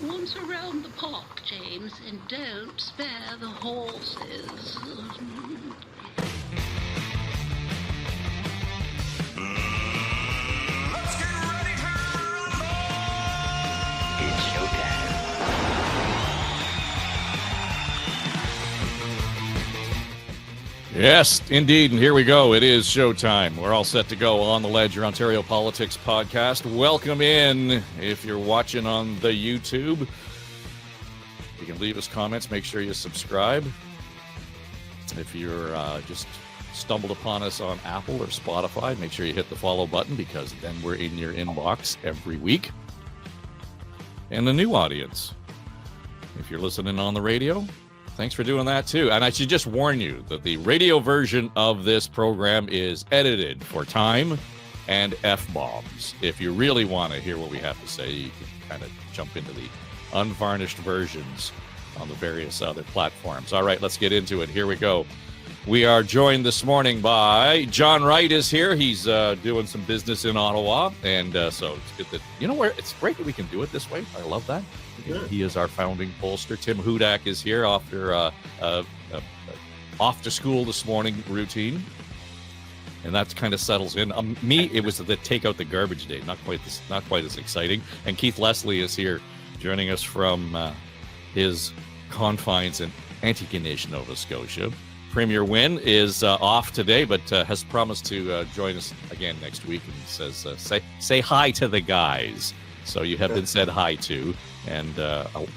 Once around the park, James, and don't spare the horses. Let's get ready to rumble! It's showtime. Yes, indeed, and here we go. It is showtime. We're all set to go on the Ledge, your Ontario Politics podcast. Welcome in. If you're watching on the YouTube, you can leave us comments. Make sure you subscribe. If you're just stumbled upon us on Apple or Spotify, make sure you hit the follow button, because then we're in your inbox every week. And the new audience, if you're listening on the radio, thanks for doing that too. And I should just warn you that the radio version of this program is edited for time and F-bombs. If you really want to hear what we have to say, you can kind of jump into the unvarnished versions on the various other platforms. All right, let's get into it. Here we go. We are joined this morning by John Wright is here. He's doing some business in Ottawa. And so it's good that, you know where, it's great that we can do it this way. I love that. He is our founding pollster. Tim Hudak is here after off to school this morning routine, and that kind of settles in. Me, it was the take out the garbage day, not quite as exciting. And Keith Leslie is here, joining us from his confines in Antigonish, Nova Scotia. Premier Wynne is off today, but has promised to join us again next week, and says say hi to the guys. So you have been said hi to. And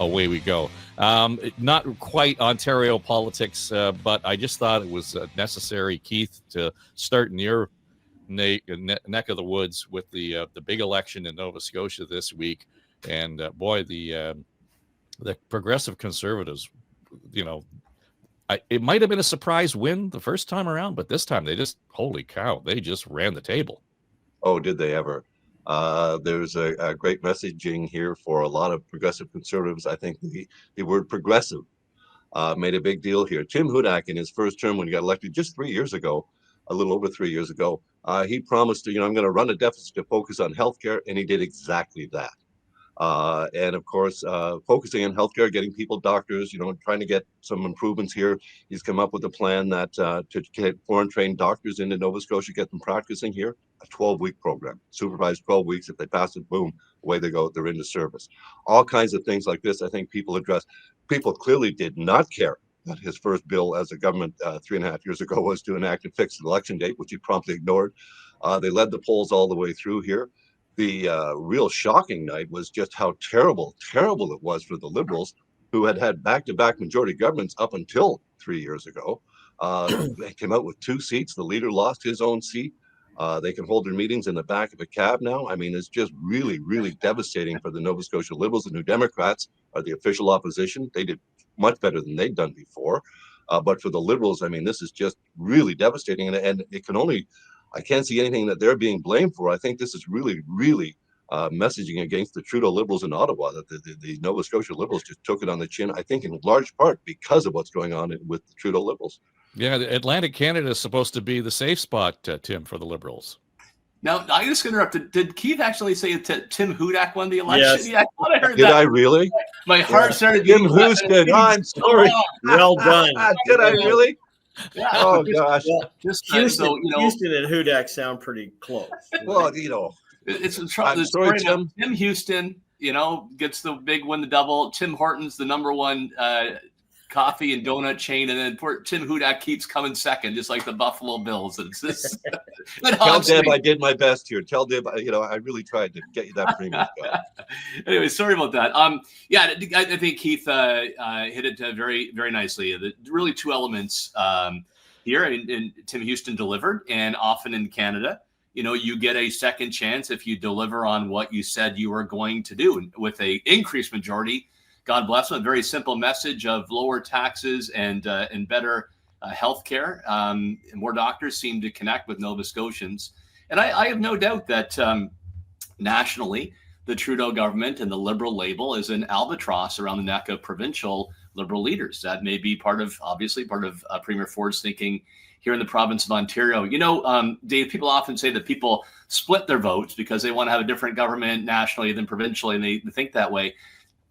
away we go. Not quite Ontario politics, but I just thought it was necessary, Keith, to start in your neck of the woods with the big election in Nova Scotia this week. And boy, the progressive Conservatives, you know, it might have been a surprise win the first time around, but this time holy cow, they just ran the table. Oh, did they ever? There's a great messaging here for a lot of progressive Conservatives. I think the word progressive made a big deal here. Tim Hudak, in his first term when he got elected just 3 years ago, a little over 3 years ago, he promised to, I'm going to run a deficit to focus on healthcare, and he did exactly that. And of course, focusing on healthcare, getting people doctors, trying to get some improvements here. He's come up with a plan that to get foreign trained doctors into Nova Scotia, get them practicing here, a 12-week program, supervised 12 weeks. If they pass it, boom, away they go. They're into service. All kinds of things like this, I think people address. People clearly did not care that his first bill as a government 3.5 years ago was to enact a fixed election date, which he promptly ignored. They led the polls all the way through here. The real shocking night was just how terrible it was for the Liberals, who had back-to-back majority governments up until 3 years ago. They came out with 2 seats. The leader lost his own seat. They can hold their meetings in the back of a cab now. I mean, it's just really, really devastating for the Nova Scotia Liberals. The New Democrats are the official opposition. They did much better than they'd done before. But for the Liberals, I mean, this is just really devastating. And it can only... I can't see anything that they're being blamed for. I think this is really, really messaging against the Trudeau Liberals in Ottawa, that the Nova Scotia Liberals just took it on the chin, I think in large part because of what's going on with the Trudeau Liberals. Yeah, Atlantic Canada is supposed to be the safe spot, Tim, for the Liberals. Now, I just interrupted. Did Keith actually say that Tim Hudak won the election? Yes. Yeah, I thought I heard Did that. I really? My heart started Tim beating. Houston, I'm sorry. Well done. Did I really? Yeah. Oh, gosh. Just Houston, so, Houston and Hudak sound pretty close. Well, it's a I'm sorry, Tim. Tim Houston, gets the big win, the double. Tim Hortons, the number one coffee and donut chain, and then poor Tim Hudak keeps coming second, just like the Buffalo Bills. It's this. Tell Deb I did my best here. Tell Deb, I really tried to get you that premium. Anyway, sorry about that. Yeah, I think Keith hit it very, very nicely. The really 2 elements here, and Tim Houston delivered, and often in Canada, you get a second chance if you deliver on what you said you were going to do. And with a increased majority, God bless them, a very simple message of lower taxes and better health care. More doctors seem to connect with Nova Scotians. And I have no doubt that nationally, the Trudeau government and the Liberal label is an albatross around the neck of provincial Liberal leaders. That may be part of Premier Ford's thinking here in the province of Ontario. Dave, people often say that people split their votes because they want to have a different government nationally than provincially, and they think that way.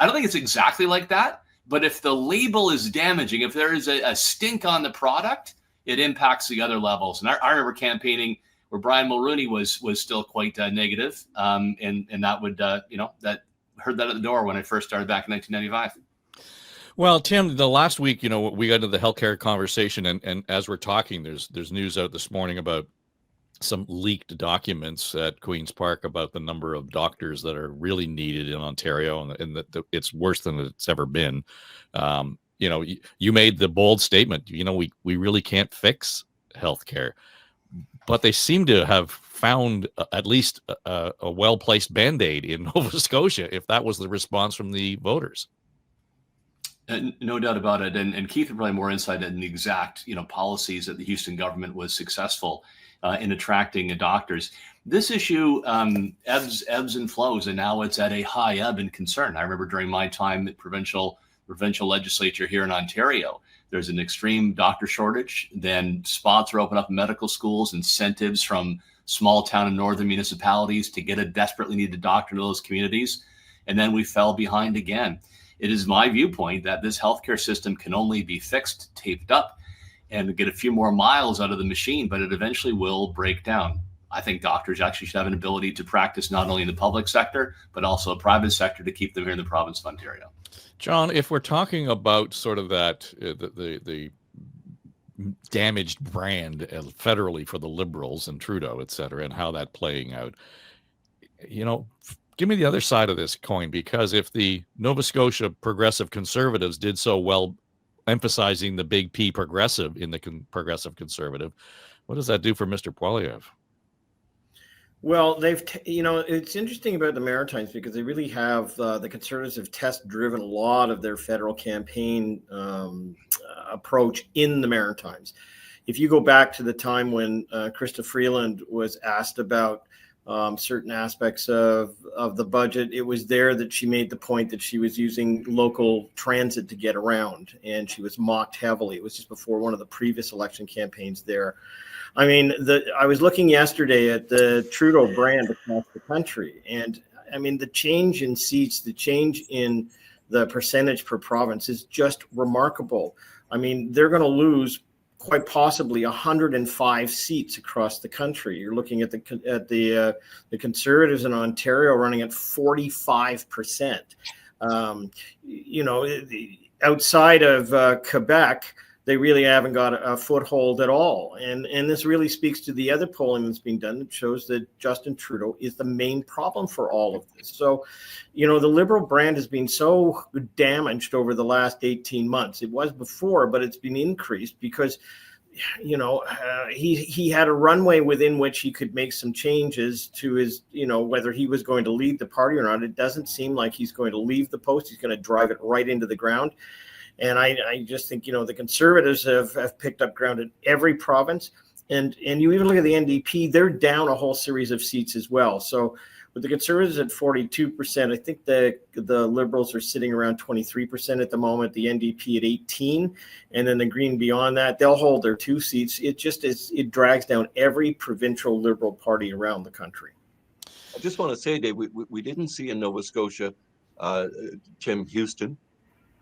I don't think it's exactly like that, but if the label is damaging, if there is a stink on the product, it impacts the other levels. And I remember campaigning where Brian Mulrooney was still quite negative, and that would that heard that at the door when I first started back in 1995. Well, Tim, the last week, we got into the healthcare conversation, and as we're talking, there's news out this morning about some leaked documents at Queen's Park about the number of doctors that are really needed in Ontario, and that it's worse than it's ever been. You made the bold statement, we really can't fix healthcare, but they seem to have found at least a well-placed Band-Aid in Nova Scotia, if that was the response from the voters. No doubt about it. And Keith had probably more insight in the exact, policies that the Houston government was successful in attracting doctors. This issue ebbs and flows, and now it's at a high ebb and concern. I remember during my time at provincial legislature here in Ontario, there's an extreme doctor shortage. Then spots are open up in medical schools, incentives from small town and northern municipalities to get a desperately needed doctor to those communities. And then we fell behind again. It is my viewpoint that this healthcare system can only be fixed, taped up, and get a few more miles out of the machine, but it eventually will break down. I think doctors actually should have an ability to practice not only in the public sector, but also a private sector to keep them here in the province of Ontario. John, if we're talking about sort of that, the damaged brand federally for the Liberals and Trudeau, et cetera, and how that playing out, give me the other side of this coin, because if the Nova Scotia Progressive Conservatives did so well emphasizing the big P progressive in the Progressive Conservative, what does that do for Mr. Poilievre? Well, it's interesting about the Maritimes because they really have, the Conservatives have test-driven a lot of their federal campaign approach in the Maritimes. If you go back to the time when Krista Freeland was asked about certain aspects of the budget, it was there that she made the point that she was using local transit to get around, and she was mocked heavily. It was just before one of the previous election campaigns there. I mean, I was looking yesterday at the Trudeau brand across the country, and I mean, the change in seats, the change in the percentage per province is just remarkable. I mean, they're going to lose quite possibly 105 seats across the country. You're looking at the Conservatives in Ontario running at 45%. Outside of Quebec, they really haven't got a foothold at all. And this really speaks to the other polling that's being done that shows that Justin Trudeau is the main problem for all of this. So, the Liberal brand has been so damaged over the last 18 months. It was before, but it's been increased because, he had a runway within which he could make some changes to his, whether he was going to lead the party or not. It doesn't seem like he's going to leave the post. He's going to drive it right into the ground. And I just think, the Conservatives have picked up ground in every province. And you even look at the NDP, they're down a whole series of seats as well. So with the Conservatives at 42%, I think the Liberals are sitting around 23% at the moment, the NDP at 18%, and then the Green beyond that, they'll hold their 2 seats. It drags down every provincial Liberal party around the country. I just want to say, Dave, we didn't see in Nova Scotia, Tim Houston,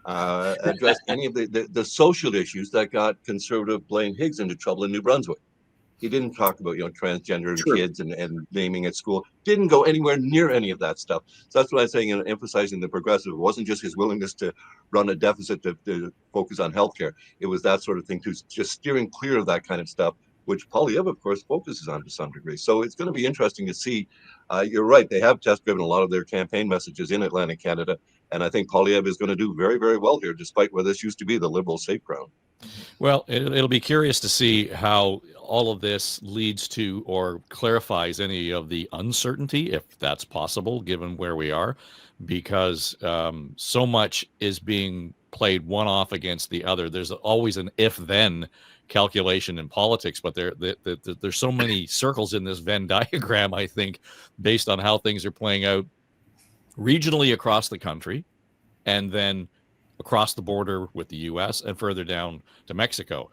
address any of the social issues that got Conservative Blaine Higgs into trouble in New Brunswick. He didn't talk about, transgender kids and naming at school. Didn't go anywhere near any of that stuff. So that's what I'm saying, emphasizing the progressive. It wasn't just his willingness to run a deficit to focus on healthcare. It was that sort of thing too, just steering clear of that kind of stuff, which Poilievre, of course, focuses on to some degree. So it's going to be interesting to see. You're right. They have test-driven a lot of their campaign messages in Atlantic Canada. And I think Poilievre is going to do very, very well here, despite where this used to be the Liberal safe ground. Well, it'll be curious to see how all of this leads to or clarifies any of the uncertainty, if that's possible, given where we are, because so much is being played one off against the other. There's always an if-then calculation in politics, but there's so many circles in this Venn diagram, I think, based on how things are playing out regionally across the country, and then across the border with the U.S. and further down to Mexico.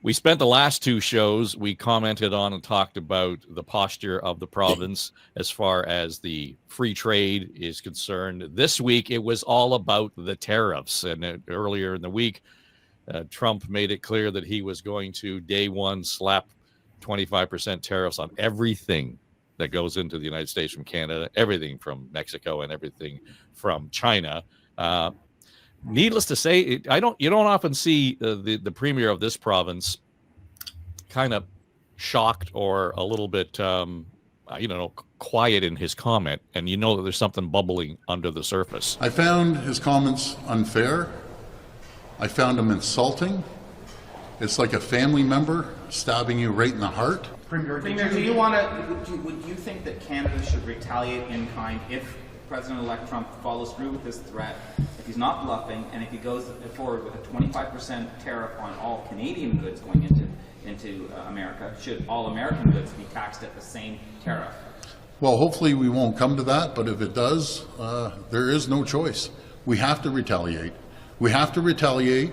We spent the last two shows, we commented on and talked about the posture of the province as far as the free trade is concerned. This week, it was all about the tariffs. And earlier in the week, Trump made it clear that he was going to, day one, slap 25% tariffs on everything that goes into the United States from Canada, everything from Mexico and everything from China. Needless to say, you don't often see the premier of this province kind of shocked or a little bit, quiet in his comment, and you know that there's something bubbling under the surface. I found his comments unfair. I found them insulting. It's like a family member stabbing you right in the heart. Premier, would you think that Canada should retaliate in kind if President-elect Trump follows through with this threat, if he's not bluffing, and if he goes forward with a 25% tariff on all Canadian goods going into America? Should all American goods be taxed at the same tariff? Well, hopefully we won't come to that, but if it does, there is no choice. We have to retaliate. We have to retaliate,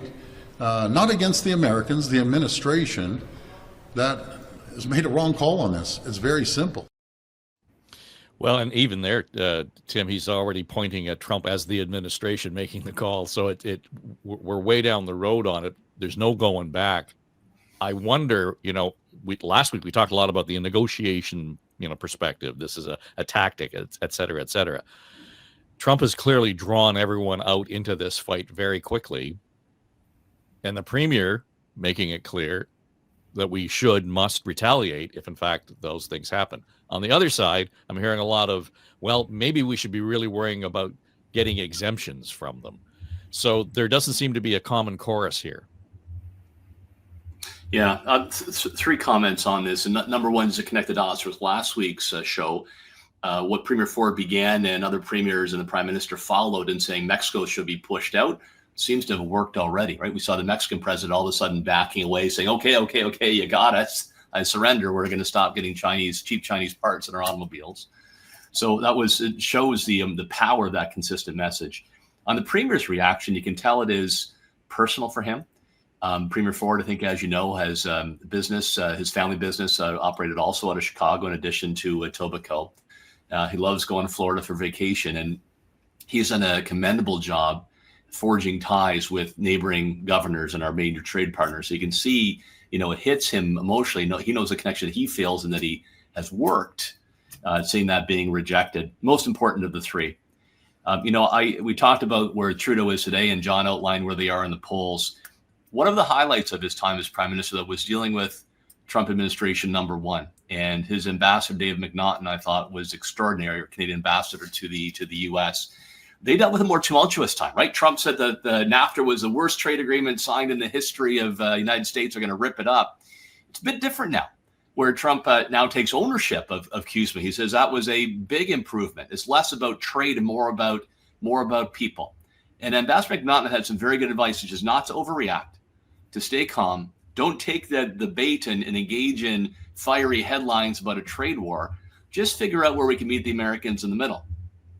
not against the Americans, the administration that has made a wrong call on this. It's very simple. Well, and even there, Tim, he's already pointing at Trump as the administration making the call. So we're way down the road on it. There's no going back. I wonder, last week we talked a lot about the negotiation, perspective. This is a tactic, et cetera, et cetera. Trump has clearly drawn everyone out into this fight very quickly. And the premier making it clear that we must retaliate if, in fact, those things happen. On the other side, I'm hearing a lot of, well, maybe we should be really worrying about getting exemptions from them. So there doesn't seem to be a common chorus here. Yeah, three comments on this. And number one is a connected dots with last week's show. What Premier Ford began and other premiers and the Prime Minister followed in saying Mexico should be pushed out seems to have worked already, right? We saw the Mexican president all of a sudden backing away, saying, okay, you got us. I surrender. We're going to stop getting cheap Chinese parts in our automobiles. So it shows the power of that consistent message. On the premier's reaction, you can tell it is personal for him. Premier Ford, I think, as you know, has business, his family business operated also out of Chicago in addition to Etobicoke. He loves going to Florida for vacation, and he's done a commendable job forging ties with neighboring governors and our major trade partners. So you can see, it hits him emotionally. He knows the connection that he feels and that he has worked, seeing that being rejected. Most important of the three. We talked about where Trudeau is today, and John outlined where they are in the polls. One of the highlights of his time as prime minister that was dealing with Trump administration number one, and his ambassador, Dave McNaughton, I thought was extraordinary, Canadian ambassador to the U.S. They dealt with a more tumultuous time, right? Trump said that the NAFTA was the worst trade agreement signed in the history of the United States. Are going to rip it up. It's a bit different now, where Trump now takes ownership of CUSMA. He says that was a big improvement. It's less about trade and more about people. And Ambassador McNaughton had some very good advice, which is not to overreact, to stay calm. Don't take the bait and engage in fiery headlines about a trade war. Just figure out where we can meet the Americans in the middle.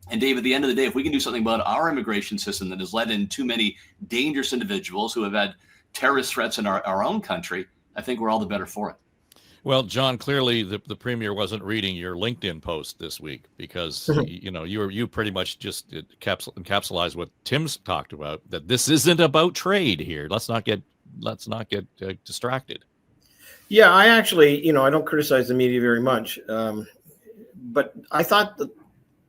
And Dave, at the end of the day, if we can do something about our immigration system that has led in too many dangerous individuals who have had terrorist threats in our own country, I think we're all the better for it. Well, John, clearly the premier wasn't reading your LinkedIn post this week because, you pretty much just encapsulized what Tim's talked about, that this isn't about trade here. Let's not get distracted. Yeah, I actually, I don't criticize the media very much. But I thought that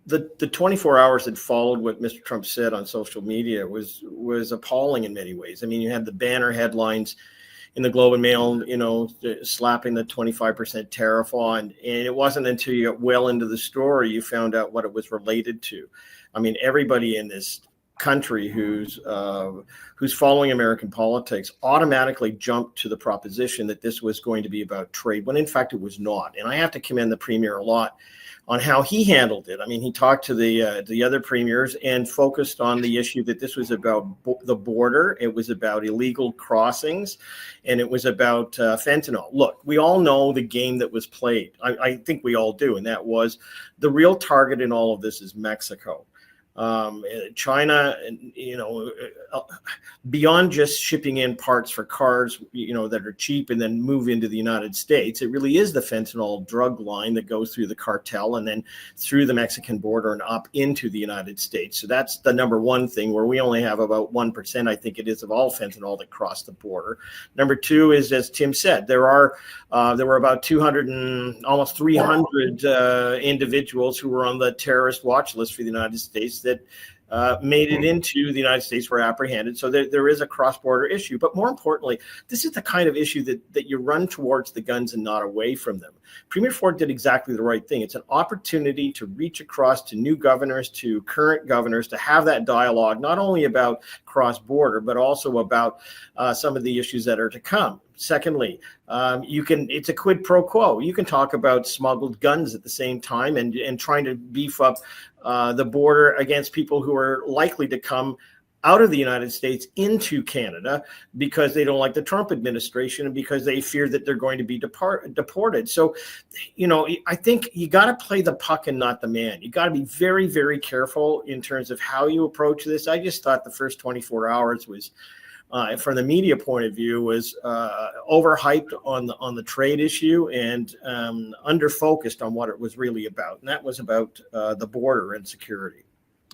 the 24 hours that followed what Mr. Trump said on social media was appalling in many ways. I mean, you had the banner headlines in the Globe and Mail, slapping the 25% tariff on, and it wasn't until you got well into the story you found out what it was related to. I mean, everybody in this country who's following American politics automatically jumped to the proposition that this was going to be about trade, when in fact it was not. And I have to commend the premier a lot on how he handled it. I mean, he talked to the other premiers and focused on the issue that this was about the border, it was about illegal crossings, and it was about fentanyl. Look, we all know the game that was played. I think we all do, and that was the real target in all of this is Mexico. China, beyond just shipping in parts for cars, that are cheap and then move into the United States, it really is the fentanyl drug line that goes through the cartel and then through the Mexican border and up into the United States. So that's the number one thing, where we only have about 1%, I think it is, of all fentanyl that cross the border. Number two is, as Tim said, there were about 200 and almost 300 individuals who were on the terrorist watch list for the United States that made it into the United States, were apprehended. So there is a cross-border issue. But more importantly, this is the kind of issue that you run towards the guns and not away from them. Premier Ford did exactly the right thing. It's an opportunity to reach across to new governors, to current governors, to have that dialogue, not only about cross-border, but also about some of the issues that are to come. Secondly, it's a quid pro quo. You can talk about smuggled guns at the same time and trying to beef up the border against people who are likely to come out of the United States into Canada because they don't like the Trump administration and because they fear that they're going to be deported. So, I think you got to play the puck and not the man. You got to be very, very careful in terms of how you approach this. I just thought the first 24 hours was, from the media point of view, was overhyped on the trade issue and under-focused on what it was really about. And that was about the border and security.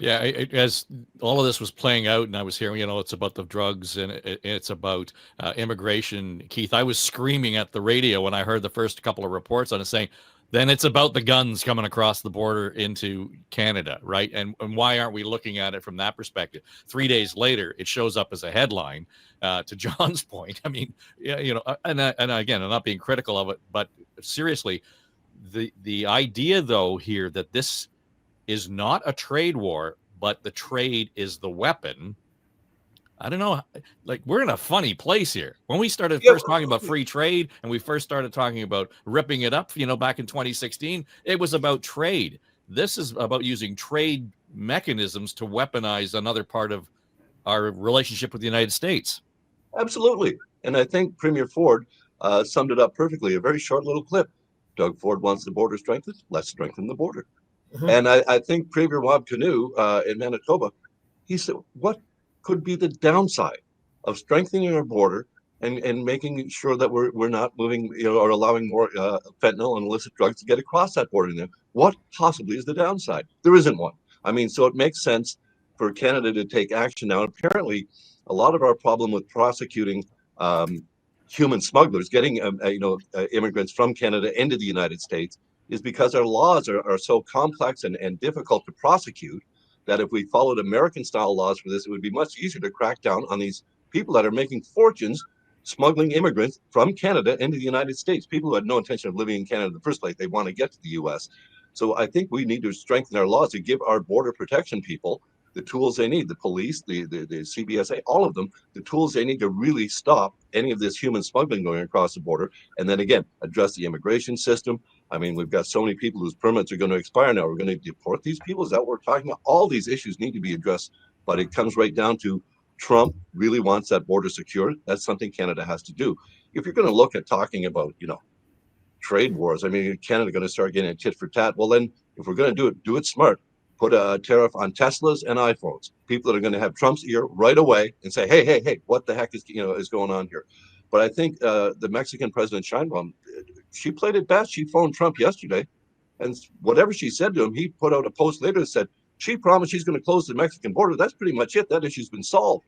Yeah, as all of this was playing out and I was hearing, it's about the drugs and it's about immigration, Keith, I was screaming at the radio when I heard the first couple of reports on it saying, then it's about the guns coming across the border into Canada, right? And why aren't we looking at it from that perspective? 3 days later, it shows up as a headline. To John's point, I mean, and again, I'm not being critical of it, but seriously, the idea though here that this is not a trade war, but the trade is the weapon. I don't know. Like, we're in a funny place here. When we started first talking about free trade and we first started talking about ripping it up, back in 2016, it was about trade. This is about using trade mechanisms to weaponize another part of our relationship with the United States. Absolutely. And I think Premier Ford summed it up perfectly. A very short little clip. Doug Ford wants the border strengthened. Let's strengthen the border. Mm-hmm. And I think Premier Wab Kinew in Manitoba, he said, what could be the downside of strengthening our border and making sure that we're not moving, or allowing more fentanyl and illicit drugs to get across that border? Then what possibly is the downside? There isn't one. I mean, so it makes sense for Canada to take action now. Apparently, a lot of our problem with prosecuting human smugglers, getting immigrants from Canada into the United States, is because our laws are so complex and difficult to prosecute that if we followed American-style laws for this, it would be much easier to crack down on these people that are making fortunes smuggling immigrants from Canada into the United States, people who had no intention of living in Canada in the first place. They want to get to the U.S. So I think we need to strengthen our laws to give our border protection people the tools they need, the police, the CBSA, all of them, the tools they need to really stop any of this human smuggling going across the border. And then again, address the immigration system. I mean, we've got so many people whose permits are going to expire now. We're going to deport these people. Is that what we're talking about? All these issues need to be addressed, but it comes right down to Trump really wants that border secured. That's something Canada has to do. If you're going to look at talking about, trade wars, I mean, Canada going to start getting a tit for tat. Well, then if we're going to do it smart. Put a tariff on Teslas and iPhones. People that are going to have Trump's ear right away and say, hey, what the heck is going on here? But I think the Mexican President Sheinbaum, she played it best. She phoned Trump yesterday, and whatever she said to him, he put out a post later that said, she promised she's going to close the Mexican border. That's pretty much it. That issue's been solved.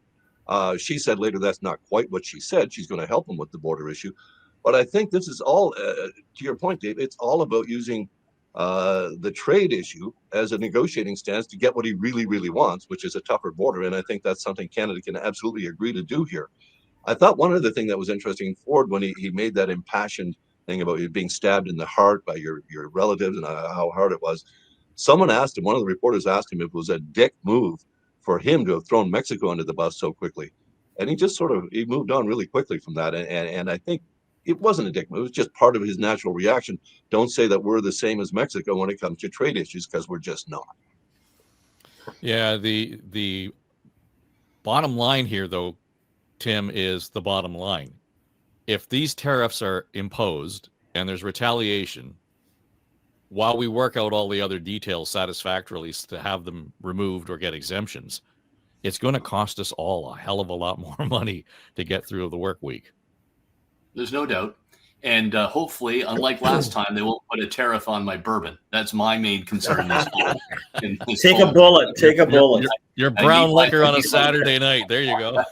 She said later that's not quite what she said. She's going to help him with the border issue. But I think this is all, to your point, Dave, it's all about using the trade issue as a negotiating stance to get what he really, really wants, which is a tougher border. And I think that's something Canada can absolutely agree to do here. I thought one other thing that was interesting, Ford, when he made that impassioned thing about you being stabbed in the heart by your relatives and how hard it was. Someone asked him, one of the reporters asked him if it was a dick move for him to have thrown Mexico under the bus so quickly. And he just he moved on really quickly from that. And I think it wasn't a dick move. It was just part of his natural reaction. Don't say that we're the same as Mexico when it comes to trade issues, because we're just not. Yeah, the bottom line here, though, Tim, is the bottom line. If these tariffs are imposed and there's retaliation, while we work out all the other details satisfactorily to have them removed or get exemptions, it's going to cost us all a hell of a lot more money to get through the work week. There's no doubt. And hopefully, unlike last time, they won't put a tariff on my bourbon. That's my main concern. Take a bullet. Take a bullet. Your brown liquor on a Saturday night. There you go.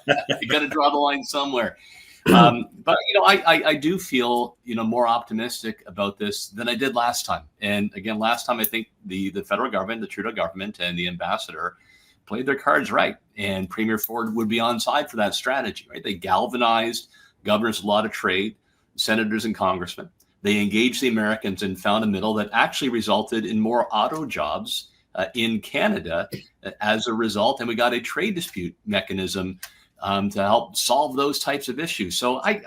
You got to draw the line somewhere. But I do feel more optimistic about this than I did last time. And again, last time I think the federal government, the Trudeau government, and the ambassador played their cards right, and Premier Ford would be on side for that strategy. Right? They galvanized governors, a lot of trade, senators, and congressmen. They engaged the Americans and found a middle that actually resulted in more auto jobs in Canada as a result, and we got a trade dispute mechanism to help solve those types of issues. So I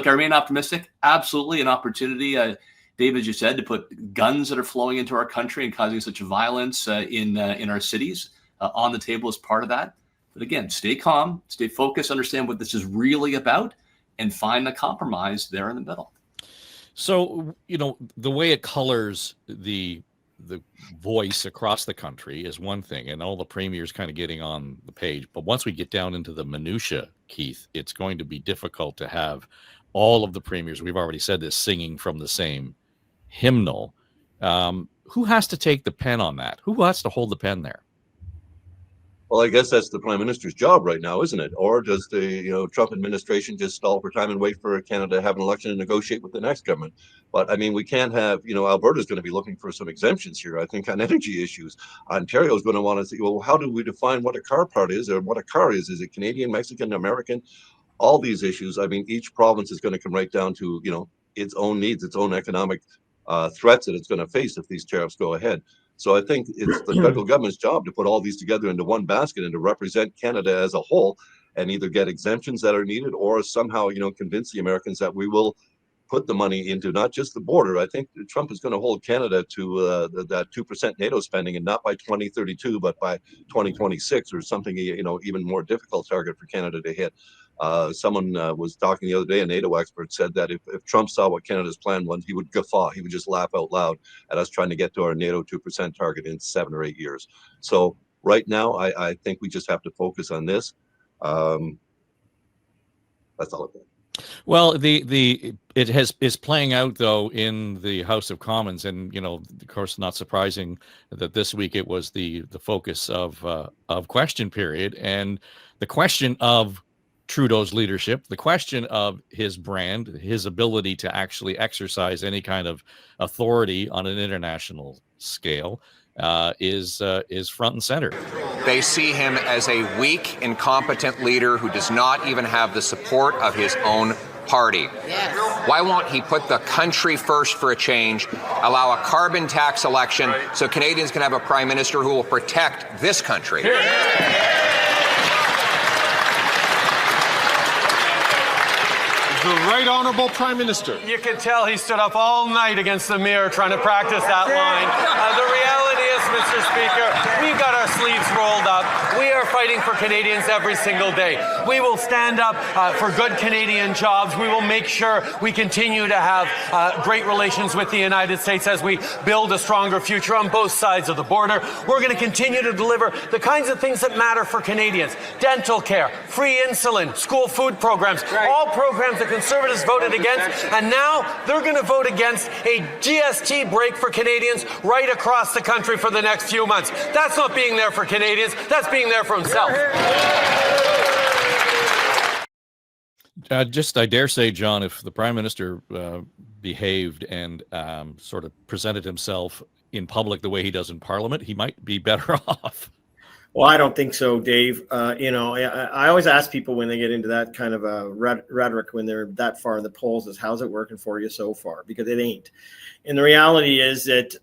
remain optimistic. Absolutely an opportunity, David, you said, to put guns that are flowing into our country and causing such violence in our cities on the table as part of that. But again, stay calm, stay focused, understand what this is really about, and find a compromise there in the middle. So, the way it colors the voice across the country is one thing, and all the premiers kind of getting on the page. But once we get down into the minutia, Keith, it's going to be difficult to have all of the premiers, we've already said this, singing from the same hymnal. Who has to take the pen on that? Who has to hold the pen there? Well, I guess that's the Prime Minister's job right now, isn't it? Or does the Trump administration just stall for time and wait for Canada to have an election and negotiate with the next government? But I mean, we can't have, Alberta's going to be looking for some exemptions here, I think, on energy issues. Ontario is going to want to see, well, how do we define what a car part is, or what a car is? Is it Canadian, Mexican, American? All these issues. I mean, each province is going to come right down to, its own needs, its own economic threats that it's going to face if these tariffs go ahead. So I think it's the federal government's job to put all these together into one basket and to represent Canada as a whole, and either get exemptions that are needed or somehow, convince the Americans that we will put the money into not just the border. I think Trump is going to hold Canada to that 2% NATO spending, and not by 2032, but by 2026 or something, even more difficult target for Canada to hit. Someone was talking the other day, a NATO expert said that if Trump saw what Canada's plan was, he would guffaw. He would just laugh out loud at us trying to get to our NATO 2% target in 7 or 8 years. So right now, I think we just have to focus on this. That's all I think. Well, it is playing out though in the House of Commons, and of course, not surprising that this week it was the focus of question period, and the question of Trudeau's leadership, the question of his brand, his ability to actually exercise any kind of authority on an international scale is front and center. They see him as a weak, incompetent leader who does not even have the support of his own party. Yes. Why won't he put the country first for a change, allow a carbon tax election so Canadians can have a prime minister who will protect this country? The Right Honourable Prime Minister. You can tell he stood up all night against the mirror trying to practice that line. The reality is, Mr. Speaker, we've got our sleeves rolled up. We are fighting for Canadians every single day. We will stand up for good Canadian jobs. We will make sure we continue to have great relations with the United States as we build a stronger future on both sides of the border. We're going to continue to deliver the kinds of things that matter for Canadians. Dental care, free insulin, school food programs, all programs that Conservatives voted against, and now they're going to vote against a GST break for Canadians right across the country for the next few months. That's not being there for Canadians, that's being there for himself. I dare say, John, if the Prime Minister behaved and sort of presented himself in public the way he does in Parliament, he might be better off. Well, I don't think so, Dave. I always ask people when they get into that kind of a rhetoric when they're that far in the polls is, how's it working for you so far? Because it ain't. And the reality is that,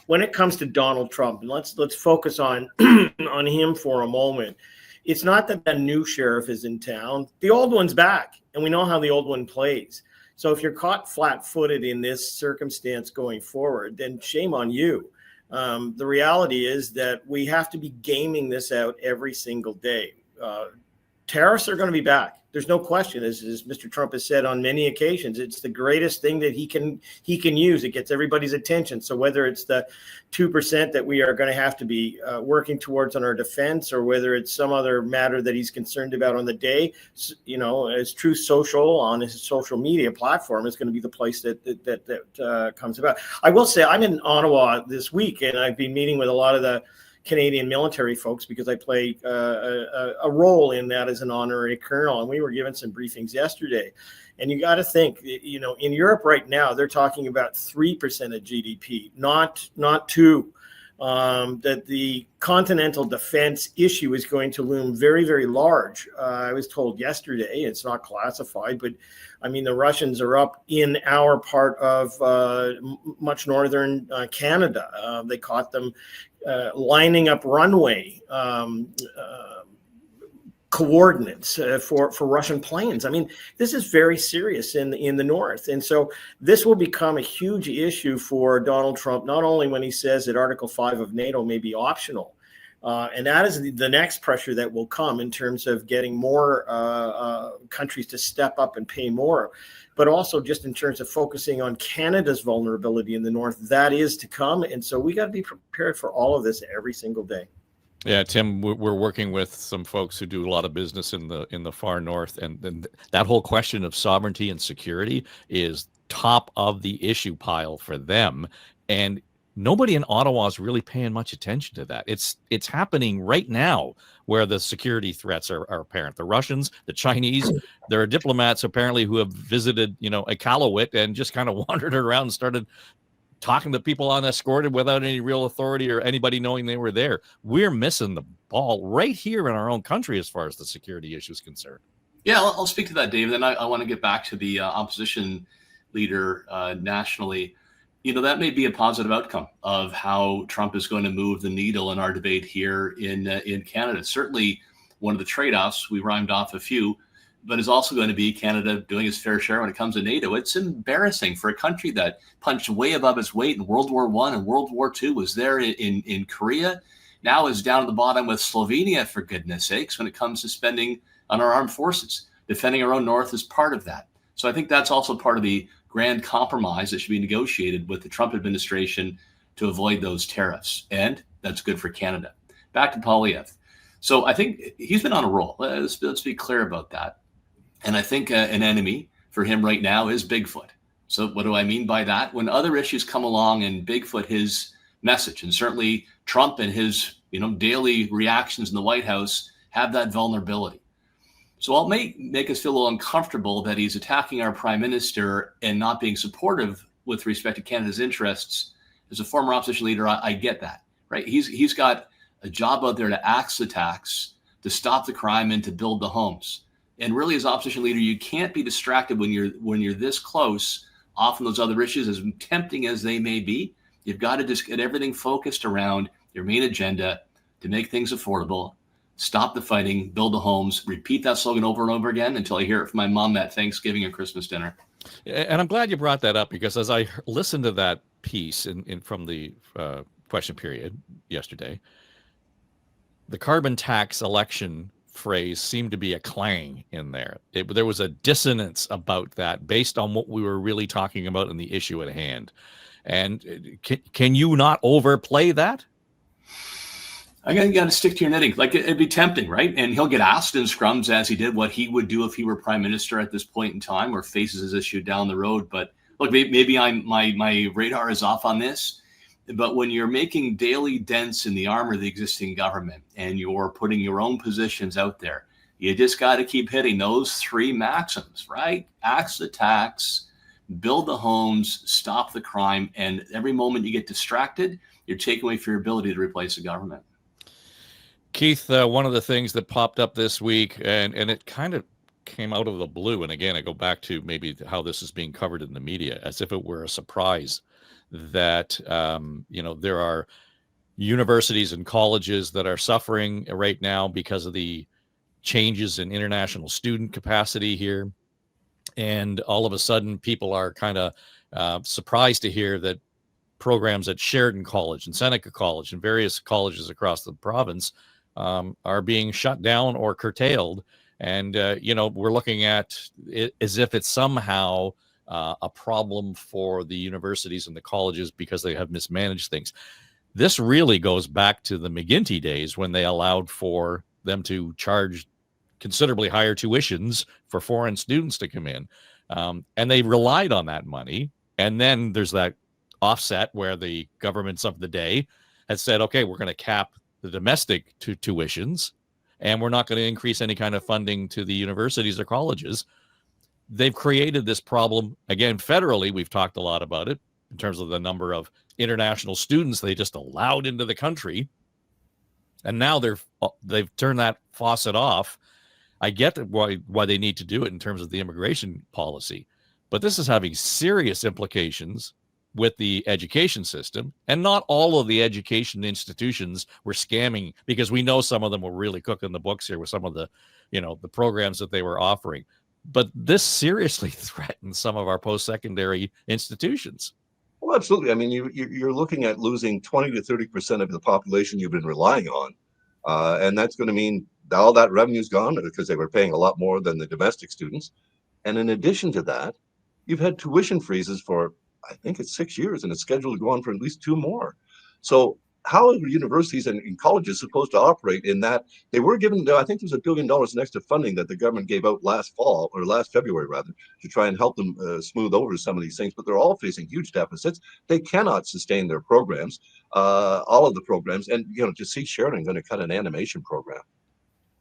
when it comes to Donald Trump, and let's focus on on him for a moment. It's not that the new sheriff is in town. The old one's back, and we know how the old one plays. So if you're caught flat-footed in this circumstance going forward, then shame on you. The reality is that we have to be gaming this out every single day. tariffs are going to be back. There's no question, as Mr. Trump has said on many occasions. It's the greatest thing that he can use. It gets everybody's attention. So whether it's the 2% that we are going to have to be working towards on our defense, or whether it's some other matter that he's concerned about on the day, as Truth Social on his social media platform is going to be the place that comes about. I will say I'm in Ottawa this week, and I've been meeting with a lot of the Canadian military folks because I play a role in that as an honorary colonel, and we were given some briefings yesterday. And you got to think, in Europe right now, they're talking about 3% of GDP, not 2%. That the continental defense issue is going to loom very, very large. I was told yesterday, it's not classified, but I mean, the Russians are up in our part of much northern Canada. They caught them lining up runway coordinates for Russian planes. I mean, this is very serious in the north. And so this will become a huge issue for Donald Trump, not only when he says that Article 5 of NATO may be optional, and that is the next pressure that will come in terms of getting more countries to step up and pay more, but also just in terms of focusing on Canada's vulnerability in the north. That is to come. And so we got to be prepared for all of this every single day. Yeah, Tim, we're working with some folks who do a lot of business in the far north, and that whole question of sovereignty and security is top of the issue pile for them. And nobody in Ottawa is really paying much attention to that. It's happening right now where the security threats are apparent. The Russians, the Chinese, there are diplomats apparently who have visited, Iqaluit and just kind of wandered around and started talking to people unescorted without any real authority or anybody knowing they were there. We're missing the ball right here in our own country as far as the security issue is concerned. Yeah, I'll speak to that, David. Then I want to get back to the opposition leader nationally. That may be a positive outcome of how Trump is going to move the needle in our debate here in Canada. Certainly one of the trade-offs, we rhymed off a few, but is also going to be Canada doing its fair share when it comes to NATO. It's embarrassing for a country that punched way above its weight in World War I and World War II, was there in Korea, now is down at the bottom with Slovenia, for goodness sakes, when it comes to spending on our armed forces. Defending our own north is part of that. So I think that's also part of the grand compromise that should be negotiated with the Trump administration to avoid those tariffs. And that's good for Canada. Back to Poilievre. So I think he's been on a roll. Let's be clear about that. And I think an enemy for him right now is Bigfoot. So what do I mean by that? When other issues come along and Bigfoot, his message, and certainly Trump and his daily reactions in the White House have that vulnerability. So it may make us feel a little uncomfortable that he's attacking our prime minister and not being supportive with respect to Canada's interests. As a former opposition leader, I get that, right? He's got a job out there to axe the tax, to stop the crime, and to build the homes. And really, as opposition leader, you can't be distracted when you're this close off on those other issues, as tempting as they may be. You've got to just get everything focused around your main agenda to make things affordable, stop the fighting, build the homes, repeat that slogan over and over again until I hear it from my mom at Thanksgiving or Christmas dinner. And I'm glad you brought that up, because as I listened to that piece from the question period yesterday, the carbon tax election phrase seemed to be a clang in there. There was a dissonance about that based on what we were really talking about in the issue at hand. And can you not overplay that? I got to stick to your knitting. Like, it'd be tempting, right? And he'll get asked in scrums, as he did, what he would do if he were prime minister at this point in time, or faces his issue down the road. But look, maybe my radar is off on this. But when you're making daily dents in the armor of the existing government and you're putting your own positions out there, you just got to keep hitting those three maxims, right? Axe the tax, build the homes, stop the crime. And every moment you get distracted, you're taking away from your ability to replace the government. Keith, one of the things that popped up this week, and it kind of came out of the blue, and again, I go back to maybe how this is being covered in the media as if it were a surprise, that there are universities and colleges that are suffering right now because of the changes in international student capacity here. And all of a sudden, people are kind of surprised to hear that programs at Sheridan College and Seneca College and various colleges across the province are being shut down or curtailed. And, we're looking at it as if it's somehow a problem for the universities and the colleges because they have mismanaged things. This really goes back to the McGuinty days when they allowed for them to charge considerably higher tuitions for foreign students to come in. And they relied on that money. And then there's that offset where the governments of the day had said, okay, we're going to cap the domestic tuitions, and we're not going to increase any kind of funding to the universities or colleges. They've created this problem, again, federally. We've talked a lot about it in terms of the number of international students they just allowed into the country. And now they've turned that faucet off. I get why they need to do it in terms of the immigration policy, but this is having serious implications with the education system. And not all of the education institutions were scamming, because we know some of them were really cooking the books here with some of the, the programs that they were offering. But this seriously threatens some of our post-secondary institutions. Well, absolutely. I mean, you're looking at losing 20 to 30% of the population you've been relying on. And that's going to mean all that revenue's gone because they were paying a lot more than the domestic students. And in addition to that, you've had tuition freezes for, I think it's 6 years, and it's scheduled to go on for at least 2 more. So how are universities and colleges supposed to operate in that? They were given, I think there's $1 billion in extra funding that the government gave out last February rather, to try and help them smooth over some of these things, but they're all facing huge deficits. They cannot sustain their programs, all of the programs. And, to see Sheridan going to cut an animation program,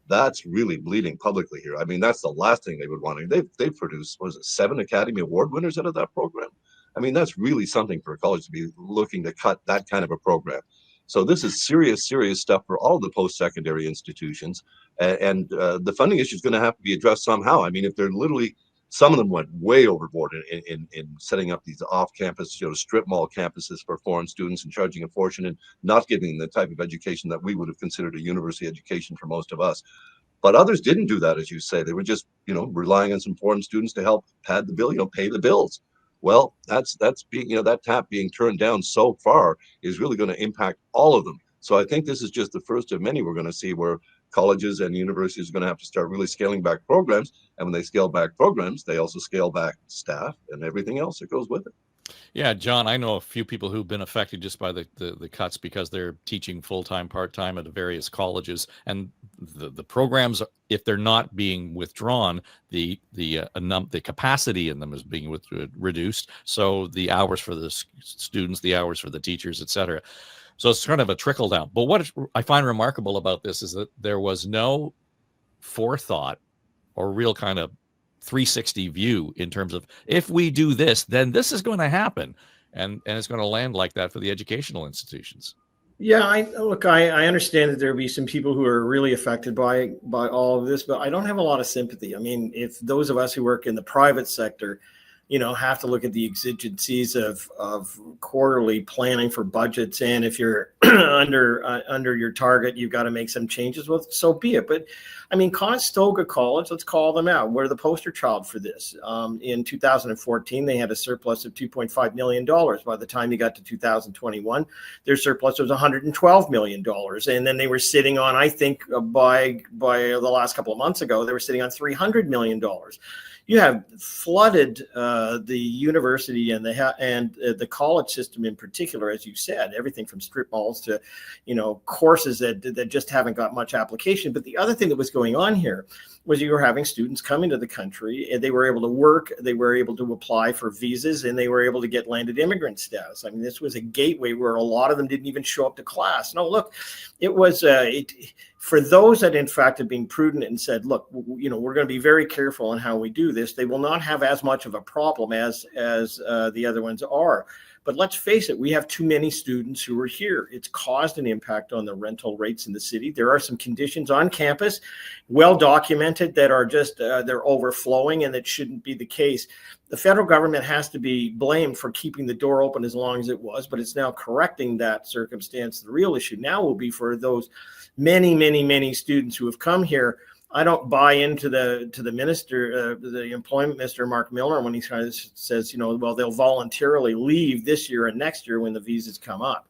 that's really bleeding publicly here. I mean, that's the last thing they would want. They've produced, 7 Academy Award winners out of that program? I mean, that's really something for a college to be looking to cut that kind of a program. So this is serious, serious stuff for all the post-secondary institutions. And the funding issue is going to have to be addressed somehow. I mean, if they're literally, some of them went way overboard in setting up these off-campus, strip mall campuses for foreign students and charging a fortune and not giving the type of education that we would have considered a university education for most of us. But others didn't do that, as you say. They were just, relying on some foreign students to help pad the bill, pay the bills. Well, that's being, that tap being turned down so far is really going to impact all of them. So I think this is just the first of many we're going to see, where colleges and universities are going to have to start really scaling back programs. And when they scale back programs, they also scale back staff and everything else that goes with it. Yeah, John, I know a few people who've been affected just by the cuts because they're teaching full-time, part-time at various colleges, and the programs, if they're not being withdrawn, the capacity in them is being reduced. So the hours for the students, the hours for the teachers, etc. So it's kind of a trickle down. But what I find remarkable about this is that there was no forethought or real kind of 360 view in terms of, if we do this, then this is going to happen, and it's going to land like that for the educational institutions. Yeah, I understand that there'll be some people who are really affected by all of this, but I don't have a lot of sympathy. I mean, if those of us who work in the private sector, have to look at the exigencies of quarterly planning for budgets, and if you're under your target, you've got to make some changes. Well, so be it. But I mean, Conestoga College, let's call them out. We're the poster child for this. In 2014, they had a surplus of $2.5 million. By the time you got to 2021, their surplus was $112 million. And then they were sitting on, I think by the last couple of months ago, they were sitting on $300 million. You have flooded the university and the college system in particular, as you said, everything from strip malls to, courses that just haven't got much application. But the other thing that was going on here was you were having students come into the country, and they were able to work, they were able to apply for visas, and they were able to get landed immigrant status. I mean, this was a gateway where a lot of them didn't even show up to class. No, look, it was for those that in fact have been prudent and said, look, we're going to be very careful on how we do this. They will not have as much of a problem as the other ones are. But let's face it, we have too many students who are here. It's caused an impact on the rental rates in the city. There are some conditions on campus, well documented, that are just, they're overflowing, and that shouldn't be the case. The federal government has to be blamed for keeping the door open as long as it was, but it's now correcting that circumstance. The real issue now will be for those many, many, many students who have come here. I don't buy into the minister, the employment minister, Mark Milner, when he says, well, they'll voluntarily leave this year and next year when the visas come up.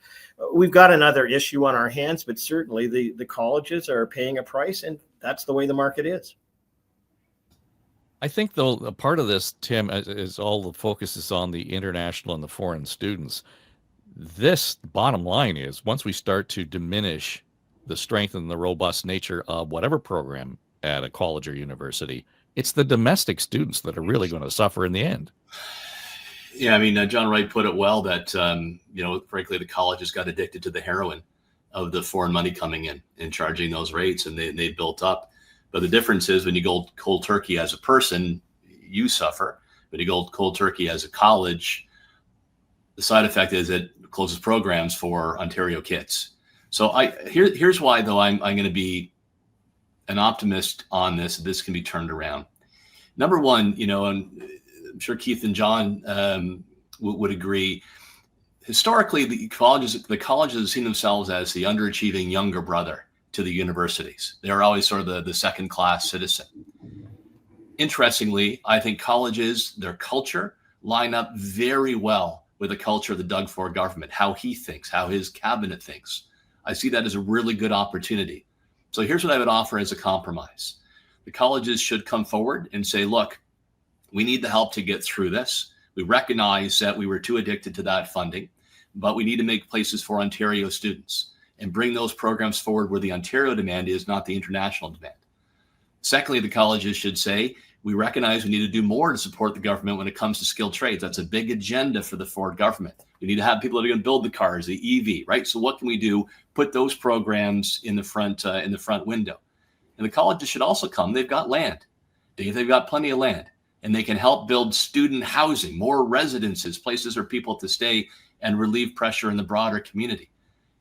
We've got another issue on our hands, but certainly the colleges are paying a price, and that's the way the market is. I think, though, a part of this, Tim, is all the focus is on the international and the foreign students. This bottom line is once we start to diminish the strength and the robust nature of whatever program at a college or university, it's the domestic students that are really going to suffer in the end. Yeah, I mean, John Wright put it well that, frankly, the colleges got addicted to the heroin of the foreign money coming in and charging those rates, and they built up. But the difference is when you go cold turkey as a person, you suffer. When you go cold turkey as a college, the side effect is it closes programs for Ontario kids. So here's why, though, I'm going to be an optimist on this. This can be turned around. Number one, and I'm sure Keith and John would agree. Historically, the colleges have seen themselves as the underachieving younger brother to the universities. They're always sort of the second-class citizen. Interestingly, I think colleges, their culture, line up very well with the culture of the Doug Ford government, how he thinks, how his cabinet thinks. I see that as a really good opportunity. So here's what I would offer as a compromise. The colleges should come forward and say, look, we need the help to get through this. We recognize that we were too addicted to that funding, but we need to make places for Ontario students and bring those programs forward where the Ontario demand is, not the international demand. Secondly, the colleges should say, we recognize we need to do more to support the government when it comes to skilled trades. That's a big agenda for the Ford government. We need to have people that are going to build the cars, the EV, right? So what can we do? Put those programs in the front window. And the colleges should also come. They've got land. They've got plenty of land. And they can help build student housing, more residences, places for people to stay and relieve pressure in the broader community.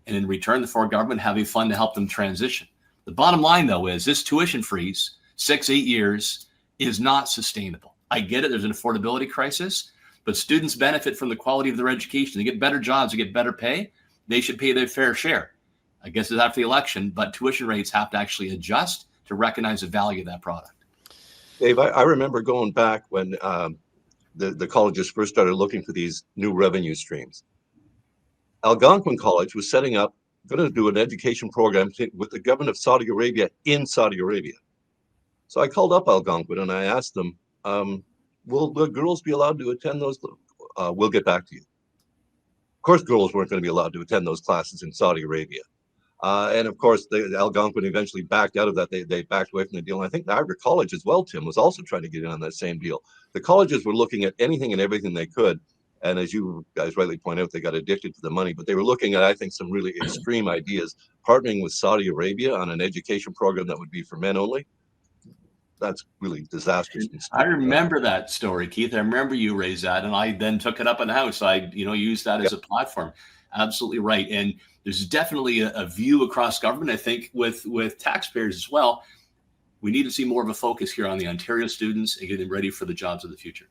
And in return, the Ford government having fund to help them transition. The bottom line, though, is this tuition freeze, 6-8 years, is not sustainable. I get it. There's an affordability crisis, but students benefit from the quality of their education. They get better jobs. They get better pay. They should pay their fair share. I guess it's after the election, but tuition rates have to actually adjust to recognize the value of that product. Dave, I remember going back when the colleges first started looking for these new revenue streams. Algonquin College was setting up, going to do an education program with the government of Saudi Arabia in Saudi Arabia. So I called up Algonquin and I asked them, will the girls be allowed to attend those? We'll get back to you. Of course, girls weren't going to be allowed to attend those classes in Saudi Arabia. And of course, Algonquin eventually backed out of that. They backed away from the deal. And I think Niagara College as well, Tim, was also trying to get in on that same deal. The colleges were looking at anything and everything they could. And as you guys rightly point out, they got addicted to the money. But they were looking at, I think, some really extreme ideas, partnering with Saudi Arabia on an education program that would be for men only. That's really disastrous. I remember that story, Keith. I remember you raised that, and I then took it up in the House. I, used that as a platform. Absolutely right. And there's definitely a view across government, I think, with taxpayers as well. We need to see more of a focus here on the Ontario students and get them ready for the jobs of the future.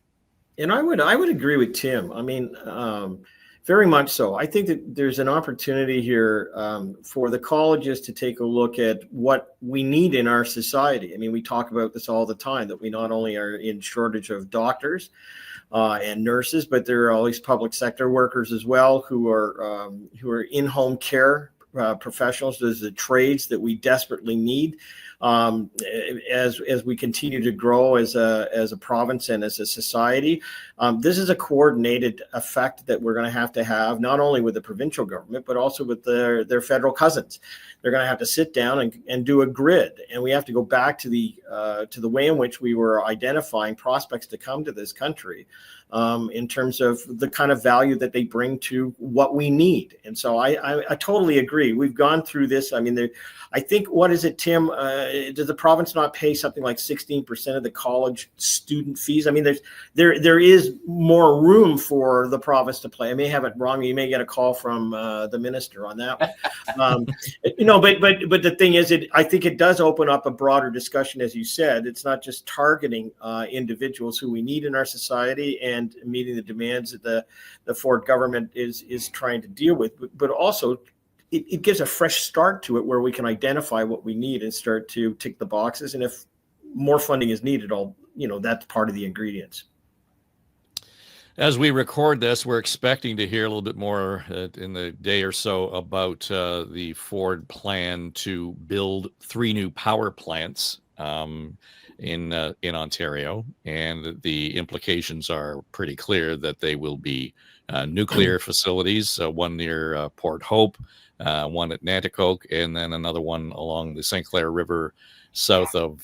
And I would agree with Tim. I mean, very much so. I think that there's an opportunity here for the colleges to take a look at what we need in our society. I mean, we talk about this all the time, that we not only are in shortage of doctors and nurses, but there are all these public sector workers as well who are in-home care professionals. There's the trades that we desperately need as we continue to grow as a province and as a society. This is a coordinated effect that we're going to have not only with the provincial government, but also with their federal cousins. They're going to have to sit down and do a grid. And we have to go back to the way in which we were identifying prospects to come to this country in terms of the kind of value that they bring to what we need. And so I totally agree. We've gone through this. I mean, I think, what is it, Tim? Does the province not pay something like 16% of the college student fees? I mean, there is more room for the province to play. I may have it wrong. You may get a call from the minister on that one. But the thing is, I think it does open up a broader discussion, as you said. It's not just targeting individuals who we need in our society and meeting the demands that the Ford government is trying to deal with, but also it gives a fresh start to it where we can identify what we need and start to tick the boxes. And if more funding is needed, that's part of the ingredients. As we record this, we're expecting to hear a little bit more in the day or so about the Ford plan to build 3 new power plants in Ontario, and the implications are pretty clear that they will be nuclear facilities, one near Port Hope, one at Nanticoke, and then another one along the St. Clair River south of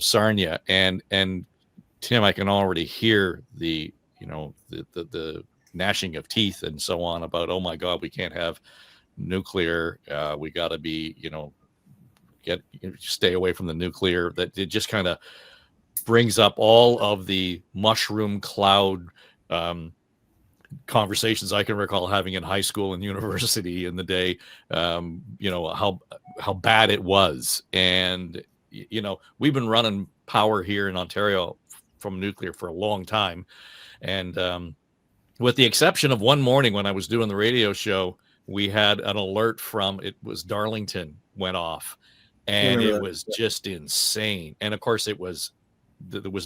Sarnia. And Tim, I can already hear the gnashing of teeth and so on about, oh my God, we can't have nuclear. We got to be, stay away from the nuclear. That it just kind of brings up all of the mushroom cloud conversations I can recall having in high school and university in the day. How bad it was. And, we've been running power here in Ontario from nuclear for a long time. And with the exception of one morning when I was doing the radio show, we had an alert from, it was Darlington went off, and it was just insane. And of course there was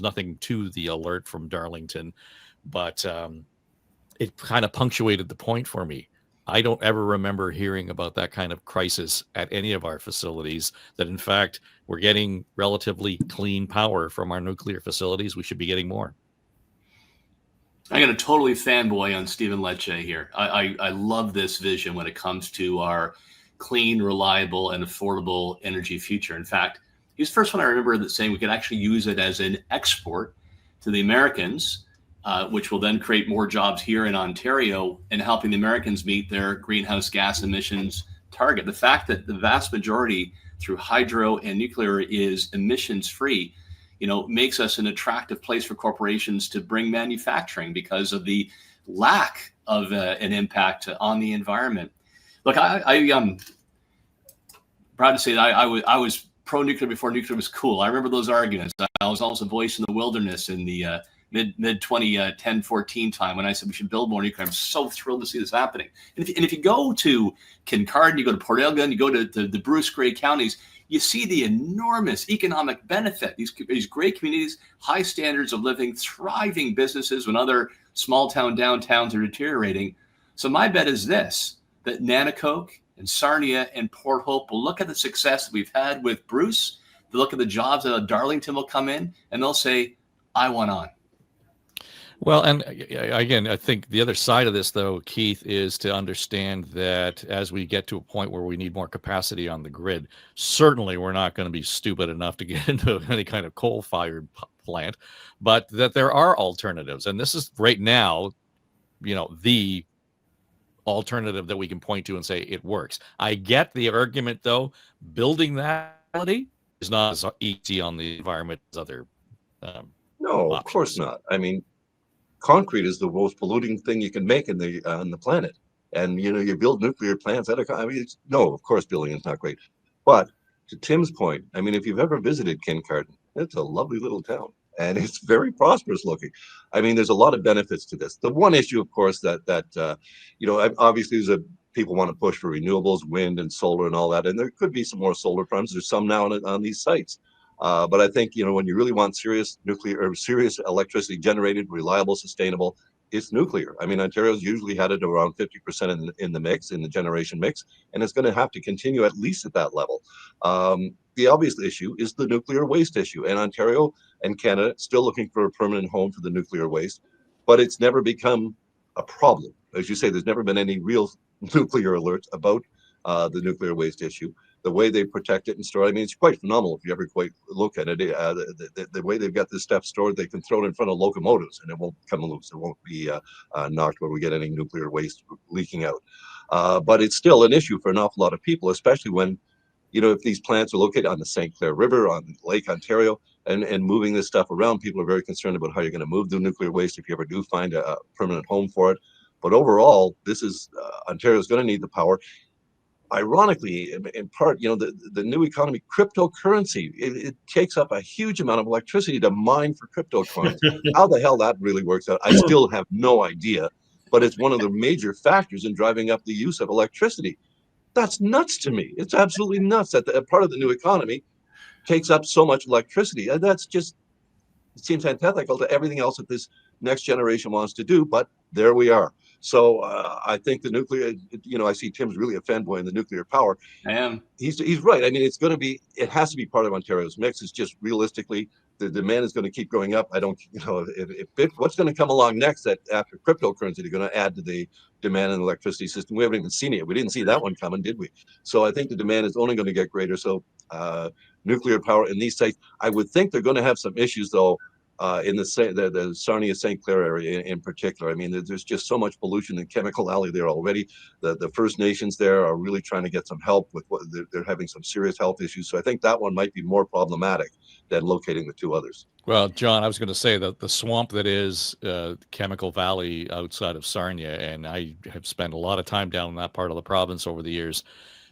nothing to the alert from Darlington, but it kind of punctuated the point for me. I don't ever remember hearing about that kind of crisis at any of our facilities, that in fact we're getting relatively clean power from our nuclear facilities. We should be getting more. I'm going to totally fanboy on Stephen Lecce here. I love this vision when it comes to our clean, reliable, and affordable energy future. In fact, he's the first one I remember that saying we could actually use it as an export to the Americans, which will then create more jobs here in Ontario and helping the Americans meet their greenhouse gas emissions target. The fact that the vast majority through hydro and nuclear is emissions free, makes us an attractive place for corporations to bring manufacturing because of the lack of an impact on the environment. Look, I'm proud to say that I was pro-nuclear before nuclear was cool. I remember those arguments. I was almost a voice in the wilderness in the mid 2010-14 time when I said we should build more nuclear. I'm so thrilled to see this happening. And if you go to Kincardine, you go to Port Elgin, you go to the Bruce Grey counties, you see the enormous economic benefit. These great communities, high standards of living, thriving businesses when other small town downtowns are deteriorating. So my bet is this, that Nanticoke and Sarnia and Port Hope will look at the success that we've had with Bruce. They'll look at the jobs that Darlington will come in, and they'll say, I want on. Well, and again, I think the other side of this, though, Keith, is to understand that as we get to a point where we need more capacity on the grid, certainly we're not going to be stupid enough to get into any kind of coal-fired plant, but that there are alternatives. And this is right now, the alternative that we can point to and say it works. I get the argument, though, building that is not as easy on the environment as other No, of course not. I mean, concrete is the most polluting thing you can make on the planet. And, you build nuclear plants. Of course, building is not great. But to Tim's point, I mean, if you've ever visited Kincardine, it's a lovely little town. And it's very prosperous looking. I mean, there's a lot of benefits to this. The one issue, of course, that obviously people want to push for renewables, wind and solar and all that. And there could be some more solar farms. There's some now on these sites. But I think, when you really want serious nuclear or serious electricity generated, reliable, sustainable, it's nuclear. I mean, Ontario's usually had it around 50% in the mix, in the generation mix, and it's going to have to continue at least at that level. The obvious issue is the nuclear waste issue, and Ontario and Canada still looking for a permanent home for the nuclear waste, but it's never become a problem. As you say, there's never been any real nuclear alerts about the nuclear waste issue. The way they protect it and store it, I mean, it's quite phenomenal if you ever quite look at it. The way they've got this stuff stored, they can throw it in front of locomotives and it won't come loose. It won't be knocked where we get any nuclear waste leaking out. But it's still an issue for an awful lot of people, especially when, if these plants are located on the St. Clair River, on Lake Ontario, and moving this stuff around, people are very concerned about how you're going to move the nuclear waste if you ever do find a permanent home for it. But overall, Ontario's going to need the power. Ironically, in part, the new economy, cryptocurrency, it takes up a huge amount of electricity to mine for cryptocurrency. How the hell that really works out, I still have no idea. But it's one of the major factors in driving up the use of electricity. That's nuts to me. It's absolutely nuts that a part of the new economy takes up so much electricity. And that's just, it seems antithetical to everything else that this next generation wants to do, but there we are. So I think the nuclear, I see Tim's really a fanboy in the nuclear power. I am. He's right. I mean, it has to be part of Ontario's mix. It's just realistically, the demand is going to keep going up. I don't, what's going to come along next that after cryptocurrency, they're going to add to the demand in the electricity system. We haven't even seen it. We didn't see that one coming, did we? So I think the demand is only going to get greater. So nuclear power in these sites, I would think they're going to have some issues though. In the Sarnia-St. Clair area in particular. I mean, there's just so much pollution in Chemical Alley there already. The First Nations there are really trying to get some help with what they're having some serious health issues. So I think that one might be more problematic than locating the two others. Well, John, I was going to say that the swamp that is Chemical Valley outside of Sarnia, and I have spent a lot of time down in that part of the province over the years.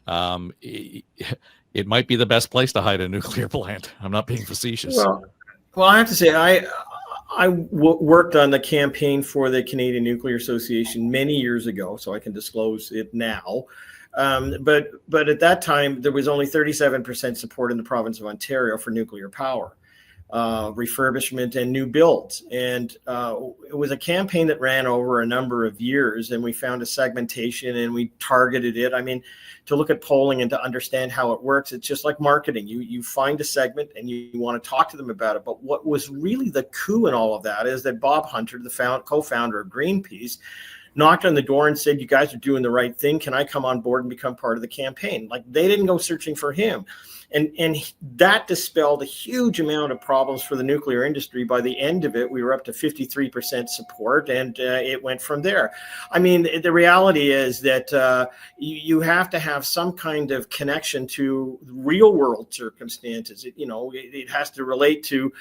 It might be the best place to hide a nuclear plant. I'm not being facetious. Well, I have to say, I worked on the campaign for the Canadian Nuclear Association many years ago, so I can disclose it now. But at that time, there was only 37% support in the province of Ontario for nuclear power, refurbishment and new builds. And it was a campaign that ran over a number of years, and we found a segmentation and we targeted it. I mean, to look at polling and to understand how it works, it's just like marketing. You find a segment and you want to talk to them about it. But what was really the coup in all of that is that Bob Hunter, the co-founder of Greenpeace, knocked on the door and said, "You guys are doing the right thing. Can I come on board and become part of the campaign?" Like, they didn't go searching for him. And that dispelled a huge amount of problems for the nuclear industry. By the end of it, we were up to 53% support, and it went from there. I mean, the reality is that you have to have some kind of connection to real world circumstances. It has to relate to,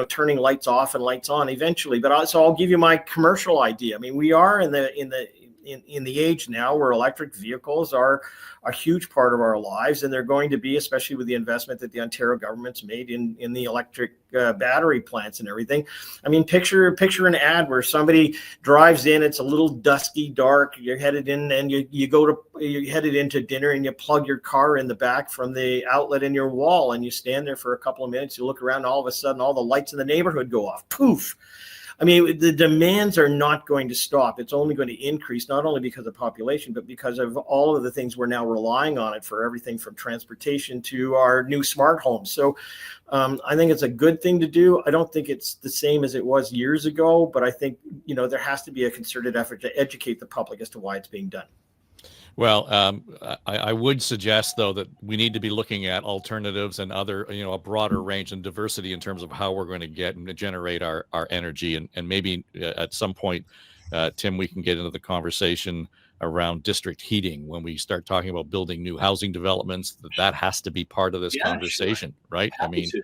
turning lights off and lights on eventually. But I'll give you my commercial idea. I mean, we are in the age now where electric vehicles are a huge part of our lives, and they're going to be, especially with the investment that the Ontario government's made in the electric battery plants and everything. I mean, picture an ad where somebody drives in, it's a little dusty, dark, you're headed in, and you're headed into dinner, and you plug your car in the back from the outlet in your wall, and you stand there for a couple of minutes, you look around, and all of a sudden all the lights in the neighborhood go off. Poof. I mean, the demands are not going to stop. It's only going to increase, not only because of population, but because of all of the things we're now relying on it for, everything from transportation to our new smart homes. So I think it's a good thing to do. I don't think it's the same as it was years ago, but I think, there has to be a concerted effort to educate the public as to why it's being done. Well, I would suggest, though, that we need to be looking at alternatives and other, a broader range and diversity in terms of how we're going to get and generate our energy. And maybe at some point, Tim, we can get into the conversation around district heating when we start talking about building new housing developments. That has to be part of this conversation, sure. Right? Happy to.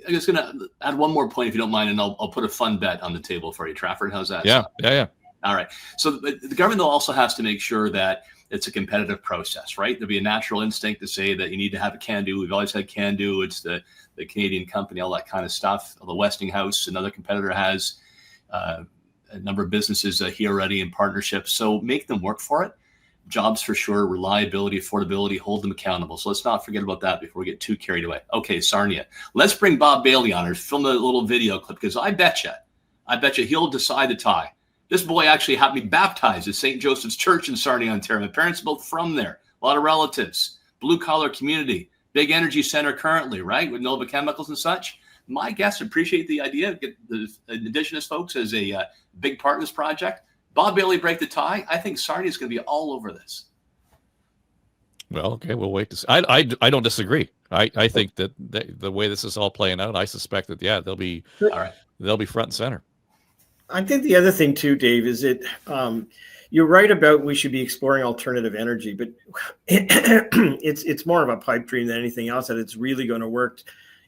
I'm just going to add one more point, if you don't mind, and I'll put a fun bet on the table for you, Trafford. How's that? Yeah. All right. So the government also has to make sure that it's a competitive process, right? There'll be a natural instinct to say that you need to have a can-do. We've always had can-do. It's the Canadian company, all that kind of stuff. The Westinghouse, another competitor, has a number of businesses here already in partnership. So make them work for it. Jobs for sure, reliability, affordability, hold them accountable. So let's not forget about that before we get too carried away. Okay, Sarnia. Let's bring Bob Bailey on or film a little video clip, because I bet you he'll decide the tie. This boy actually had me baptized at St. Joseph's Church in Sarnia, Ontario. My parents are both from there. A lot of relatives, blue-collar community, big energy center currently, right, with Nova Chemicals and such. My guests appreciate the idea of get the Indigenous folks as a big part of this project. Bob Bailey break the tie. I think Sarnia is going to be all over this. Well, okay, we'll wait to see. I don't disagree. I think that the way this is all playing out, I suspect that, they'll be front and center. I think the other thing too, Dave, is that you're right about we should be exploring alternative energy, but it's more of a pipe dream than anything else, that it's really going to work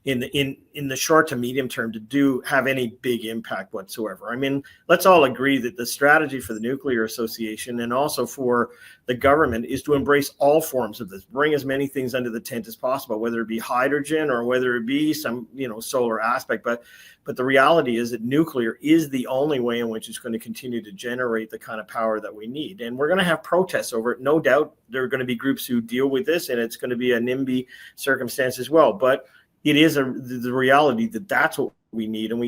in the short to medium term to have any big impact whatsoever. I mean, let's all agree that the strategy for the Nuclear Association and also for the government is to embrace all forms of this, bring as many things under the tent as possible, whether it be hydrogen or whether it be some, solar aspect. But the reality is that nuclear is the only way in which it's going to continue to generate the kind of power that we need. And we're going to have protests over it. No doubt there are going to be groups who deal with this, and it's going to be a NIMBY circumstance as well. But it is the reality that that's what we need. And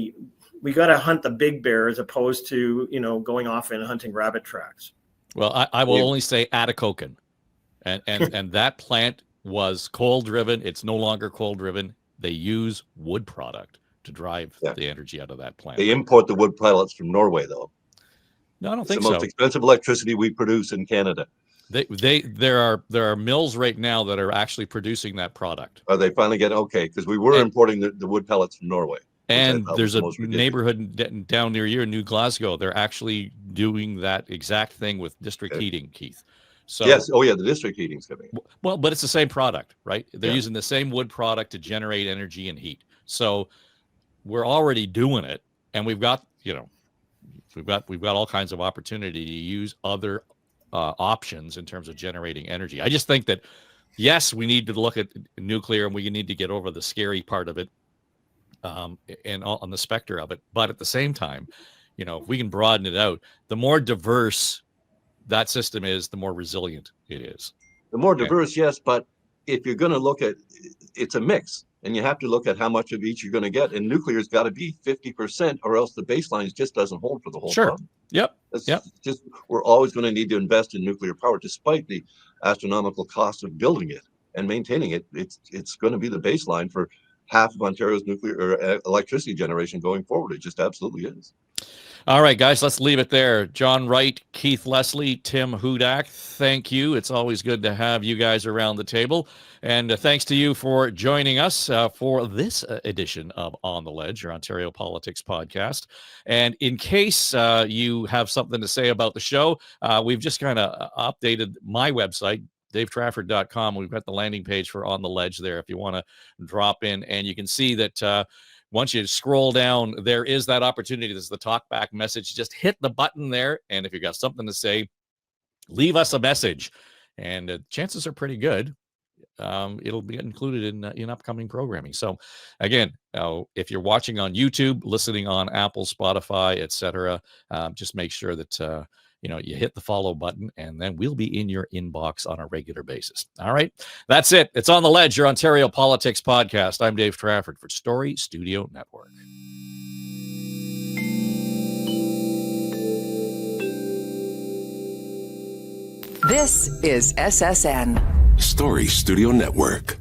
we got to hunt the big bear as opposed to, going off and hunting rabbit tracks. Well, I will only say Atacocan. And that plant was coal driven. It's no longer coal driven. They use wood product to drive the energy out of that plant. They import the wood pellets from Norway, though. No, I don't think it's the most expensive electricity we produce in Canada. There are mills right now that are actually producing that product. Are they finally getting okay? Because we were importing the wood pellets from Norway. And there's a neighborhood down near you in New Glasgow. They're actually doing that exact thing with district heating, Keith. So yes, the district heating's coming. Well, but it's the same product, right? They're using the same wood product to generate energy and heat. So we're already doing it, and we've got all kinds of opportunity to use other options in terms of generating energy. I just think that yes, we need to look at nuclear, and we need to get over the scary part of it, and on the specter of it. But at the same time, if we can broaden it out, the more diverse that system is, the more resilient it is. The more diverse, yes, but if you're going to look at, it's a mix, and you have to look at how much of each you're going to get. And nuclear's got to be 50%, or else the baseline just doesn't hold for the whole problem. Yep. Just we're always going to need to invest in nuclear power, despite the astronomical cost of building it and maintaining it. It's going to be the baseline for half of Ontario's nuclear or electricity generation going forward. It just absolutely is. All right, guys, let's leave it there. John Wright, Keith Leslie, Tim Hudak, thank you. It's always good to have you guys around the table. And thanks to you for joining us for this edition of On the Ledge, your Ontario Politics podcast. And in case you have something to say about the show, we've just kind of updated my website, davetrafford.com. We've got the landing page for On the Ledge there if you want to drop in. And you can see that once you scroll down, there is that opportunity. There's the talk back message. Just hit the button there. And if you've got something to say, leave us a message. And chances are pretty good it'll be included in upcoming programming. So again, if you're watching on YouTube, listening on Apple, Spotify, etc., just make sure that you hit the follow button, and then we'll be in your inbox on a regular basis. All right, that's it. It's On the Ledge, your Ontario Politics podcast. I'm Dave Trafford for Story Studio Network. This is SSN. Story Studio Network.